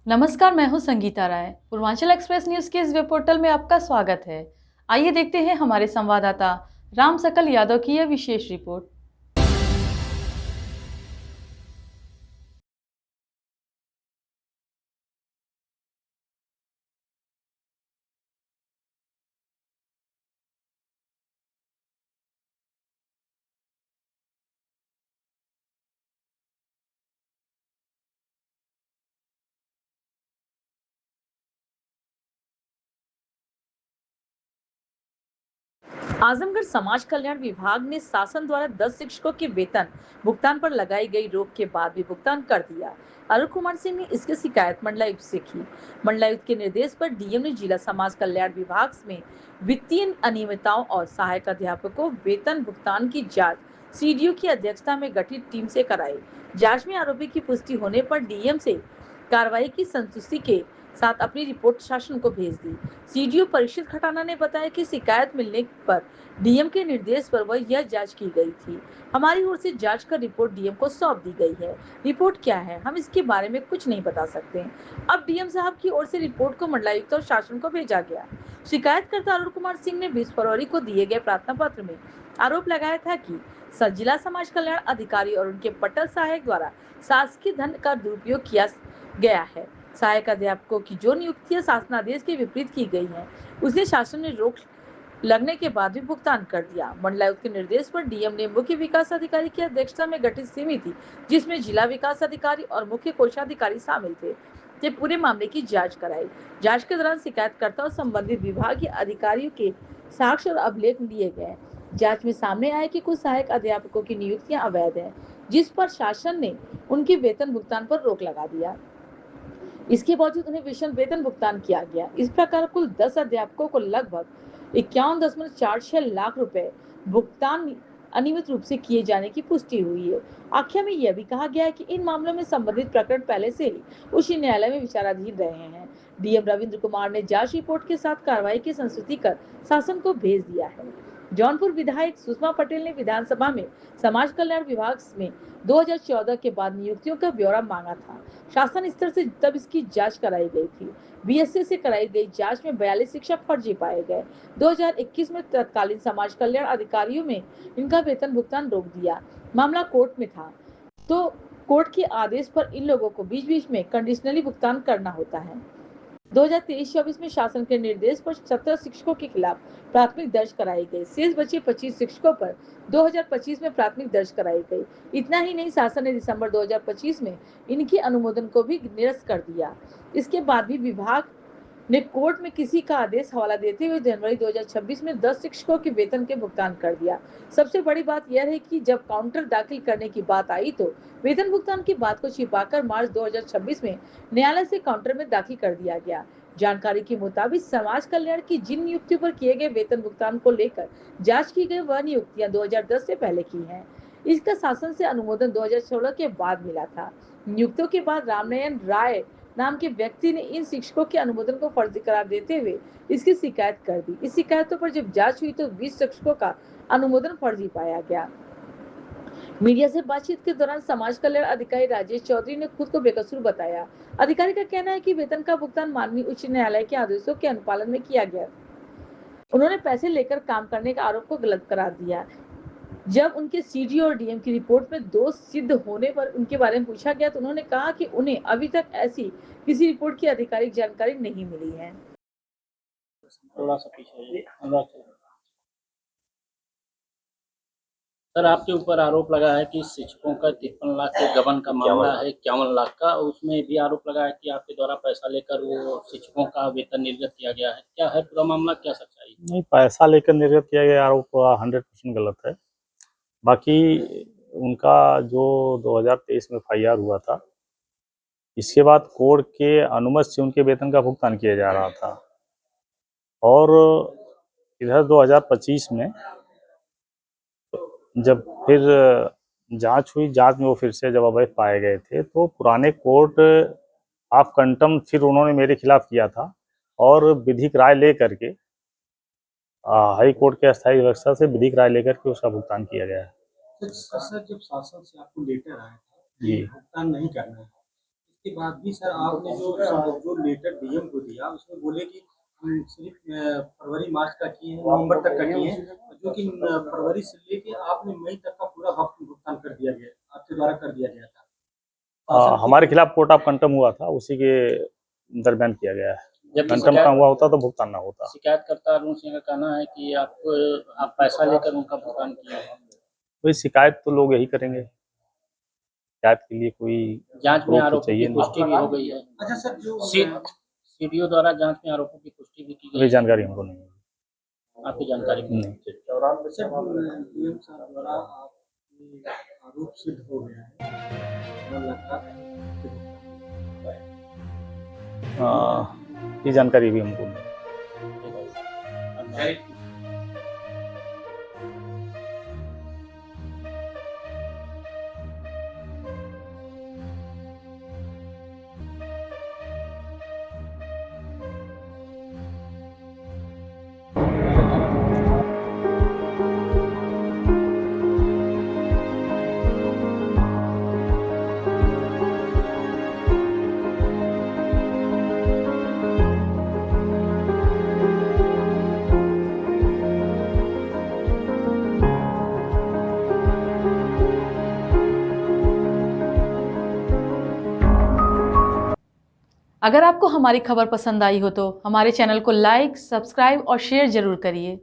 नमस्कार, मैं हूं संगीता राय। पूर्वांचल एक्सप्रेस न्यूज के इस वेब पोर्टल में आपका स्वागत है। आइए देखते हैं हमारे संवाददाता राम सकल यादव की यह विशेष रिपोर्ट। आजमगढ़ समाज कल्याण विभाग ने शासन द्वारा 10 शिक्षकों के वेतन भुगतान पर लगाई गई रोक के बाद भी भुगतान कर दिया। अरुण कुमार सिंह ने इसकी शिकायत मंडलायुक्त से की। मंडलायुक्त के निर्देश पर डीएम ने जिला समाज कल्याण विभाग में वित्तीय अनियमितताओं और सहायक अध्यापकों वेतन भुगतान की जाँच सीडीओ की अध्यक्षता में गठित टीम से कराई। जाँच में आरोपी की पुष्टि होने पर डीएम से कार्रवाई की संतुष्टि के साथ अपनी रिपोर्ट शासन को भेज दी। सीडीओ परीक्षित खटाना ने बताया कि शिकायत मिलने पर डीएम के निर्देश पर वह यह जांच की गई थी। हमारी ओर से जांच कर रिपोर्ट डीएम को सौंप दी गई है। रिपोर्ट क्या है, हम इसके बारे में कुछ नहीं बता सकते। अब डीएम साहब की ओर से रिपोर्ट को मंडलायुक्त और शासन को भेजा गया। शिकायतकर्ता अरुण कुमार सिंह ने 20 फरवरी को दिए गए प्रार्थना पत्र में आरोप लगाया था कि जिला समाज कल्याण अधिकारी और उनके पटल सहायक द्वारा शासकीय धन का दुरुपयोग किया गया है। सहायक अध्यापकों की जो नियुक्तियां शासनादेश के विपरीत की गई हैं, उसे शासन ने रोक लगने के बाद भी भुगतान कर दिया। मंडलायुक्त के निर्देश पर डीएम ने मुख्य विकास अधिकारी की अध्यक्षता में गठित समिति, जिसमें जिला विकास अधिकारी और मुख्य कोषाधिकारी शामिल थे, ये पूरे मामले की जांच कराई। जांच के दौरान शिकायतकर्ता और संबंधित विभागीय अधिकारियों के साक्ष्य और अभिलेख लिए गए। जांच में सामने आया कि कुछ सहायक अध्यापकों की नियुक्तियां अवैध है, जिस पर शासन ने उनके वेतन भुगतान पर रोक लगा दिया। इसके बावजूद उन्हें विषम वेतन भुगतान किया गया। इस प्रकार कुल 10 अध्यापकों को लगभग 51.46 लाख रुपए भुगतान अनियमित रूप से किए जाने की पुष्टि हुई है। आख्या में यह भी कहा गया है कि इन मामलों में संबंधित प्रकरण पहले से ही उच्च न्यायालय में विचाराधीन रहे हैं। डीएम रविंद्र कुमार ने जांच रिपोर्ट के साथ कार्रवाई की संस्तुति कर शासन को भेज दिया है। जौनपुर विधायक सुषमा पटेल ने विधानसभा में समाज कल्याण विभाग में 2014 के बाद नियुक्तियों का ब्यौरा मांगा था। शासन स्तर से तब इसकी जांच कराई गई थी। बीएससी से कराई गई जांच में 42 शिक्षक फर्जी पाए गए। 2021 में तत्कालीन समाज कल्याण अधिकारियों में इनका वेतन भुगतान रोक दिया। मामला कोर्ट में था, तो कोर्ट के आदेश पर इन लोगों को बीच बीच में कंडीशनली भुगतान करना होता है। 2023-24 में शासन के निर्देश पर 17 शिक्षकों के खिलाफ प्राथमिक दर्ज कराई गई। शेष बचे 25 शिक्षकों पर 2025 में प्राथमिक दर्ज कराई गई। इतना ही नहीं, शासन ने दिसंबर 2025 में इनके अनुमोदन को भी निरस्त कर दिया। इसके बाद भी विभाग ने कोर्ट में किसी का आदेश हवाला देते हुए जनवरी 2026 में 10 शिक्षकों के वेतन के भुगतान कर दिया। सबसे बड़ी बात यह है कि जब काउंटर दाखिल करने की बात आई तो वेतन भुगतान की बात को छिपाकर मार्च 2026 में न्यायालय से काउंटर में दाखिल कर दिया गया। जानकारी के मुताबिक समाज कल्याण की जिन नियुक्तियों पर किए गए वेतन भुगतान को लेकर जांच की गई, वह नियुक्तियां 2010 से पहले की हैं। इसका शासन से अनुमोदन 2016 के बाद मिला था। नियुक्तियों के बाद रामनयन राय नाम के व्यक्ति ने इन शिक्षकों के अनुमोदन को फर्जी करार देते हुए इसकी शिकायत कर दी। इस शिकायतों पर जब जांच हुई तो 20 शिक्षकों का अनुमोदन फर्जी पाया गया। मीडिया से बातचीत के दौरान समाज कल्याण अधिकारी राजेश चौधरी ने खुद को बेकसूर बताया। अधिकारी का कहना है कि वेतन का भुगतान माननीय उच्च न्यायालय के आदेशों के अनुपालन में किया गया। उन्होंने पैसे लेकर काम करने का आरोप को गलत करार दिया। जब उनके सीडी और डीएम की रिपोर्ट में दोष सिद्ध होने पर उनके बारे में पूछा गया तो उन्होंने कहा कि उन्हें अभी तक ऐसी किसी रिपोर्ट की आधिकारिक जानकारी नहीं मिली है। थोड़ा सा पीछे सर, आपके ऊपर आरोप लगा है कि शिक्षकों का 53 लाख के गबन का मामला है, 51 लाख का। उसमें भी आरोप लगा है कि आपके द्वारा पैसा लेकर वो शिक्षकों का वेतन निर्गत किया गया है। क्या है पूरा मामला, क्या सच्चाई? नहीं, पैसा लेकर निर्गत किया गया आरोप 100% गलत है। बाकी उनका जो 2023 में एफआईआर हुआ था, इसके बाद कोर्ट के अनुमति से उनके वेतन का भुगतान किया जा रहा था और इधर 2025 में जब फिर जांच हुई, जांच में वो फिर से जब अवैध पाए गए थे तो पुराने कोर्ट ऑफ कंटेम्प्ट फिर उन्होंने मेरे खिलाफ किया था और विधिक राय लेकर के हाई कोर्ट के अस्थायी व्यवस्था से विधिक राय लेकर के उसका भुगतान किया गया है। सर, जब शासन से आपको लेटर आया था जी, भुगतान नहीं करना है, इसके बाद भी सर आपने जो लेटर डीएम को दिया उसमें बोले कि हम सिर्फ फरवरी मार्च का किए हैं, नवंबर तक का किए हैं, जो कि फरवरी से लेके आपने मई तक का पूरा भुगतान कर दिया गया, आपके द्वारा कर दिया गया था। हमारे खिलाफ कोर्ट ऑफ कंटेम्प्ट हुआ था, उसी के दरमियान किया गया है। जब कंटेम्प्ट का हुआ होता तो भुगतान ना होता। शिकायतकर्ता अरुण सिंह का कहना है कि आप पैसा लेकर उनका भुगतान किए हैं। कोई शिकायत तो लोग यही करेंगे, शिकायत के लिए कोई जांच में proof तो आरोपों चाहिए की नहीं। पुष्टि भी हो गई है। अच्छा सर, जो सीडीओ द्वारा जांच में आरोपों की पुष्टि भी की गई ये है। जानकारी हमको नहीं है। आपकी जानकारी में नहीं। सर डीएम साहब द्वारा आपके आरोप सिद्ध हो गया है, 1 लाख का ये जानकारी भी हमको नहीं है। अगर आपको हमारी खबर पसंद आई हो तो हमारे चैनल को लाइक, सब्सक्राइब और शेयर जरूर करिए।